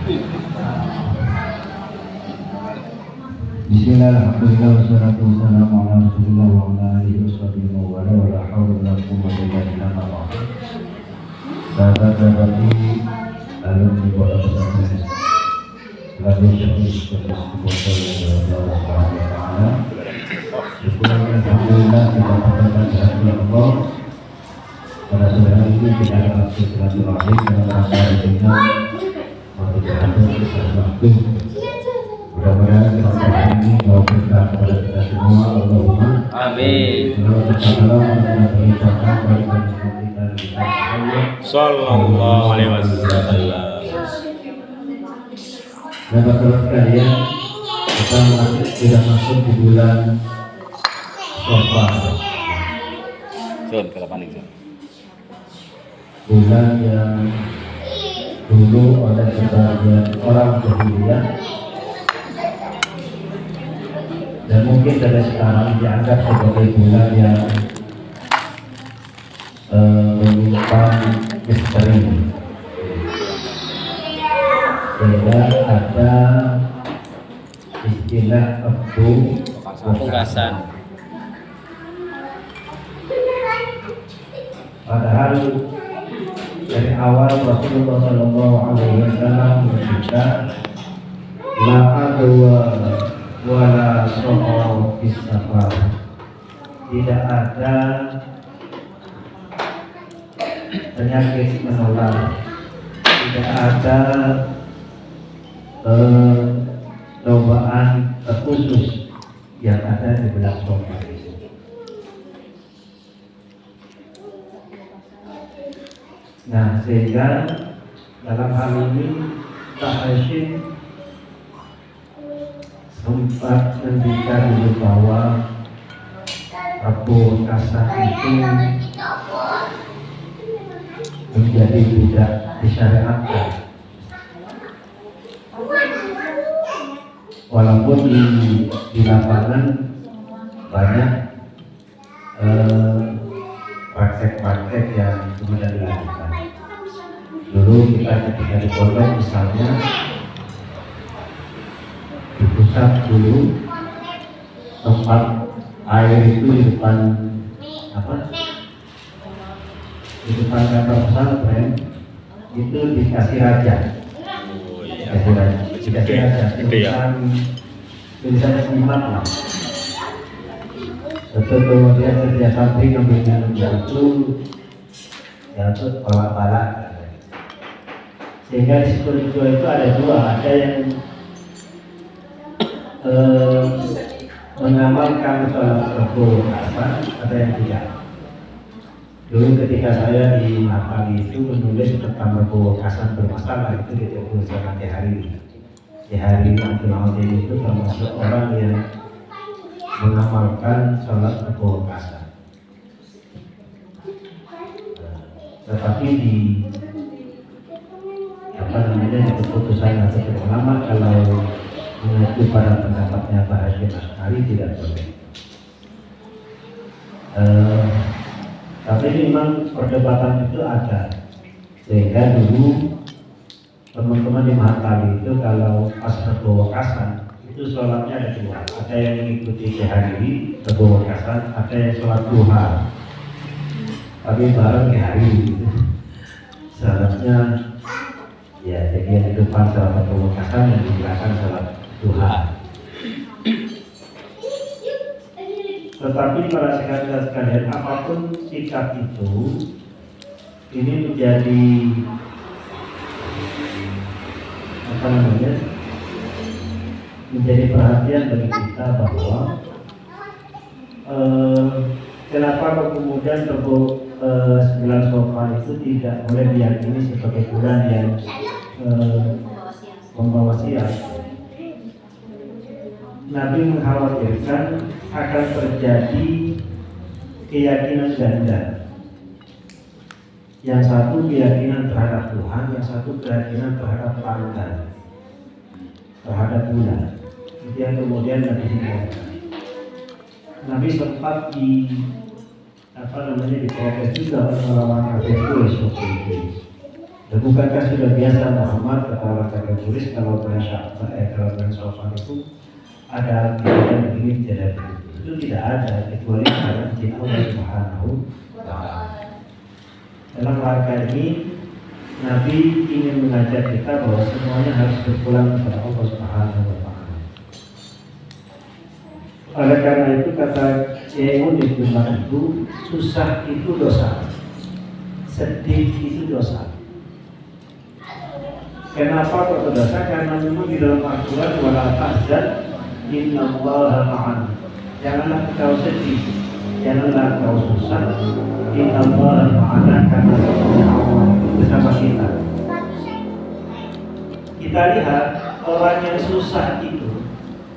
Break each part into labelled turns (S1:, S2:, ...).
S1: Bismillah, alhamdulillah, wassalatu wassalamu ala rasulillah wa ala alihi washabihi wa ala wa la hawla wa la quwwata illa billah. Sahabat-sahabati alumni Pondok Pesantren Lalu Syekh Allah Taala. Alhamdulillah kita berterima kasih Allah. Pada sore hari ini kita akan silaturahmi dengan rangka dengan waktu. Mudah-mudahan kesempatan ini mau berkah kepada kita semua. Allahumma amin.
S2: Sallallahu alaihi wasallam.
S1: Sahabat sekalian, kita sudah masuk di bulan Syawal.
S2: Kalau panik.
S1: Bulan yang dulu oleh sebagian orang jahiliyah dan mungkin dari sekarang dianggap sebagai bulan yang menyimpan misteri, sehingga ada istilah
S2: Pungkasan.
S1: Padahal dari awal Rasulullah Shallallahu Alaihi Wasallam bersabda, la adwa wala so'o bisafar, tidak ada penyakit menular, tidak ada cobaan terkhusus yang ada di bulan Syawal itu. Nah, sehingga dalam hal ini Pak Hashim sempat mencerita dulu bahwa Abu Kasar itu menjadi budak disyariatkan, walaupun di lapangan banyak praktek-praktek yang kemudian dilakukan. Dulu kita ketika di pondok misalnya di pusat dulu tempat air itu di depan di depan kantor pesantren itu dikasih raja, tulisan seniman lah. Kemudian setiap santri ngambil minum jatuh balak-balak. Sehingga di situ itu ada dua, ada yang mengamalkan sholat subuh asar, ada yang tidak. Dulu ketika saya di Napali itu menulis tentang berpuasa bermasalah, itu di tulisan di hari Abdul itu termasuk orang yang mengamalkan sholat berpuasa. Tetapi di keputusan atau ulama kalau mengacu pada pendapatnya Pak Hashim Asy'ari tidak boleh. Tapi memang perdebatan itu ada, sehingga dulu teman-teman di Mahatali itu kalau pas berpuasa itu sholatnya ada dua, ada yang mengikuti sehari berpuasa, ada yang sholat duha, tapi bareng di hari gitu. Sholatnya ya, jadi yang di depan sholat berpuasa, yang di belakang sholat duha. Tetapi para sekalian, apapun sikap itu, ini menjadi menjadi perhatian bagi kita bahwa kenapa kemudian bulan Syawal itu tidak boleh diyakini sebagai bulan yang membawa sial. Nabi mengkhawatirkan akan terjadi keyakinan ganda. Yang satu keyakinan terhadap Tuhan, yang satu keyakinan terhadap tanggal, terhadap bulan. Itu yang kemudian Nabi hindarkan. Nabi sempat diprotes juga oleh orang kafir Quraisy waktu itu. Bukankah sudah biasa Muhammad kata orang kategoris kalau bulan Syawal itu ada kejadian begini tidak begitu. Itu tidak ada kecuali karena izin Allah Subhanahu wa Ta'ala. Dalam rangka ini Nabi ingin mengajak kita bahwa semuanya harus berpulang kepada Allah Subhanahu wa Ta'ala. Oleh karena itu kata Yeun di Tuhan itu, susah itu dosa, sedih itu dosa. Kenapa kok dosa? Karena memang di dalam Al-Quran wala tahzan innallaha ma'ana. Janganlah kau sedih, janganlah kau susah. Innallaha ma'ana, karena Allah bersama kita. Kita lihat orang yang susah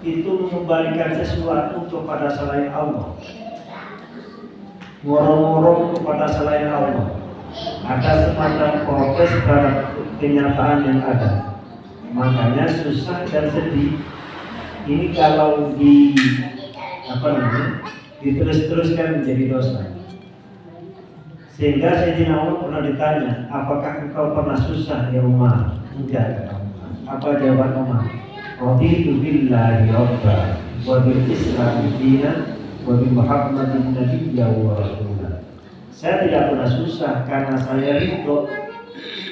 S1: itu mengembalikan sesuatu kepada selain Allah, ngorong-ngorong kepada selain Allah. Ada semacam protes terhadap kenyataan yang ada. Makanya susah dan sedih ini kalau diterus-teruskan menjadi dosa. Sehingga Sayyidina Umar pernah ditanya, apakah engkau pernah susah ya Umar? Tidak, kata Umar. Apa jawaban Umar? Raditu billahi rabba wa bil Islam dinan wa bi Muhammadin nabiyya wa rasulah. Saya tidak pernah susah karena saya ridho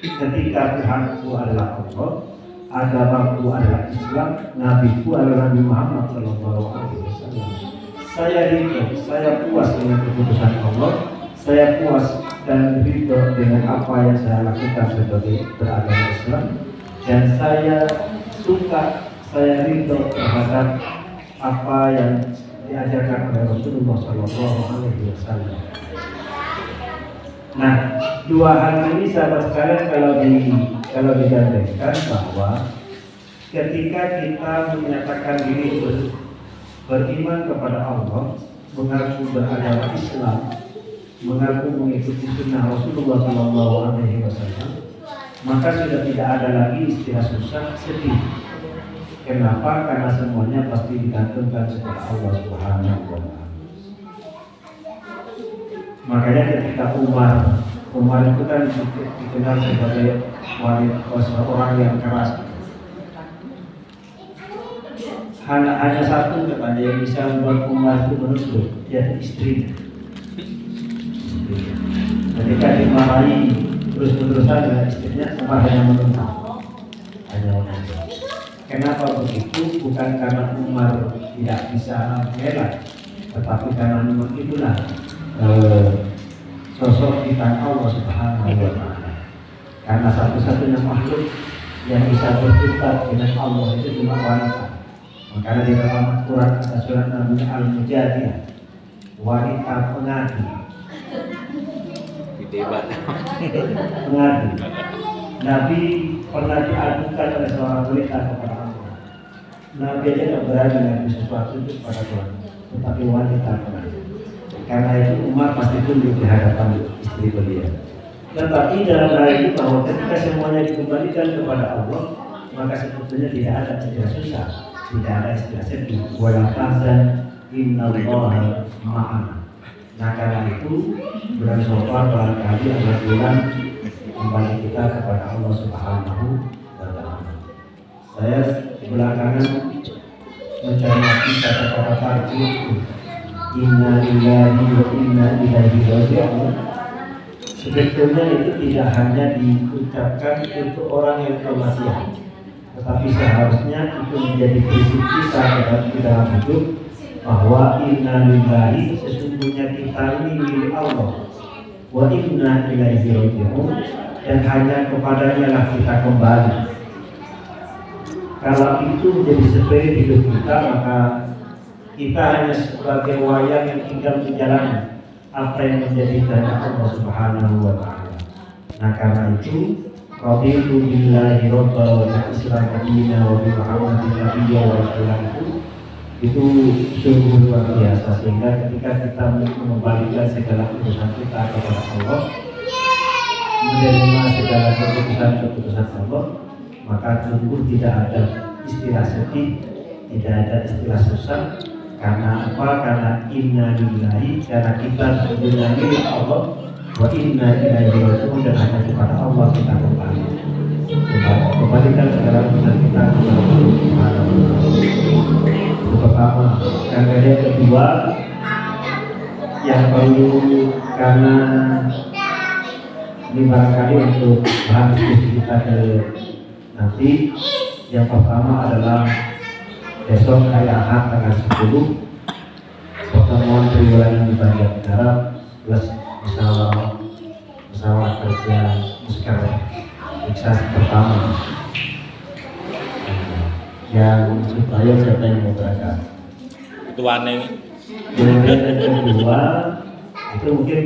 S1: ketika Tuhanku adalah Allah, agamaku adalah Islam, nabiku adalah Nabi Muhammad sallallahu alaihi wasallam. Saya ridho, saya puas dengan keputusan Allah, saya puas dan ridho dengan apa yang saya lakukan sebagai beragama Islam, dan saya suka, saya ridho terhadap apa yang diajarkan oleh Rasulullah sallallahu alaihi wasallam. Nah, dua hal ini sahabat sekalian kalau digandengkan bahwa ketika kita menyatakan diri beriman kepada Allah, mengaku beragama Islam, mengaku mengikuti sunnah Rasulullah SAW, maka sudah tidak ada lagi istilah susah, sedih. Kenapa? Karena semuanya pasti digantungkan kepada Allah Subhanahu wa Ta'ala. Makanya ketika Umar itu kan dikenal sebagai orang yang keras. Hanya satu katanya yang bisa membuat Umar itu menunduk, yaitu istrinya. Ketika dimarahi terus-terusan dengan istrinya, Umar hanya menunduk. Kenapa begitu? Bukan karena Umar tidak bisa mengelak, tetapi karena memang itulah sosok di tangan Allah Subhanahu wa Ta'ala. Karena satu-satunya makhluk yang bisa berdebat dengan Allah itu cuma wanita. Makanya di dalam Al-Quran ada surat namanya Al-Mujadiyah, wanita pengadu. Pengadu. Nabi pernah diadukan oleh seorang wanita kepada Allah. Nabi aja tidak berani mengaku sesuatu itu kepada Tuhan, tetapi wanita pengadu. Karena itu Umar pasti tunduk di hadapan istri beliau. Tetapi dalam hal ini bahwa ketika semuanya dikembalikan kepada Allah, maka sebetulnya tidak ada istilah susah, tidak ada istilah sedih. Wala tahzan innallaha ma'ana. Nah karena itu bulan Syawal barangkali adalah bulan kembali kita kepada Allah Subhanahu wa Ta'ala. Saya belakangan mencermati kata-kata tarjih Inna lillahi wa inna ilaihi raji'un. Sebetulnya itu tidak hanya diucapkan untuk orang yang kematian, tetapi seharusnya itu menjadi prinsip kita dalam hidup, bahwa inna lillahi, sesungguhnya kita ini milik Allah, wa inna ilaihi raji'un, dan hanya kepadanya lah kita kembali. Kalau itu menjadi spirit hidup kita, maka kita hanya sebagai wayang yang tinggal menjalani apa yang menjadi kehendak Allah Subhanahu wa Ta'ala. Nah karena itu raditu billahi rabba wa bil Islam dinan wa bi Muhammadin nabiyya wa rasulah, itu sungguh luar biasa. Sehingga ketika kita mengembalikan segala urusan kita kepada Allah, menerima segala keputusan Allah, maka sungguh tidak ada istilah sedih, tidak ada istilah susah. Karena apa? Karena inna lillahi, karena kita sebenarnya milik Allah, wa inna ilaihi raji'un, dan hanya kepada Allah kita kembali. Kembalikan segala urusan kita kepada Allah Subhanahu wa Ta'ala. Itu pertama. Dan yang kedua yang perlu, karena ini barangkali untuk bahan diskusi kita ke nanti, yang pertama adalah besok hari Ahad tanggal 10 pertemuan perwilayah di Banjarnegara plus musyawarah kerja musker Iksas pertama, yang supaya siapa yang mau berangkat.
S2: Tuane
S1: Kemudian yang kedua itu mungkin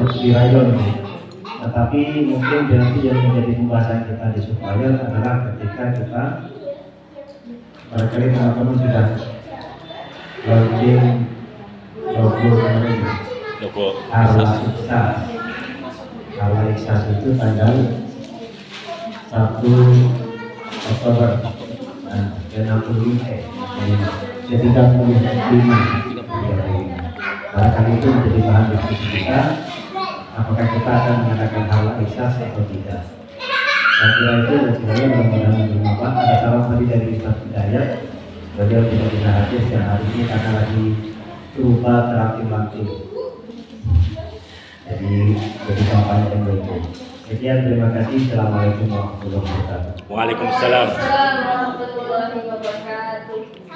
S1: di rayon, tetapi mungkin nanti yang menjadi pembahasan kita di supplier adalah ketika kita barangkali teman-teman sudah launching logo ini,
S2: logo
S1: Arla Iksas. Arla Iksas itu tanggal 1 Oktober dan 65 barangkali itu menjadi bahan diskusi kita, apakah kita akan mengadakan Arla Iksas atau tidak. Saya kira itu sebenarnya mudah-mudahan bermanfaat. Ada salam tadi dari Ustaz Hidayat, beliau tidak bisa hadir siang hari ini karena lagi berupa terapi. Jadi kampanye yang baik. Sekian, terima kasih. Assalamualaikum warahmatullahi wabarakatuh.
S2: Waalaikumsalam.
S3: Assalamualaikum warahmatullahi wabarakatuh.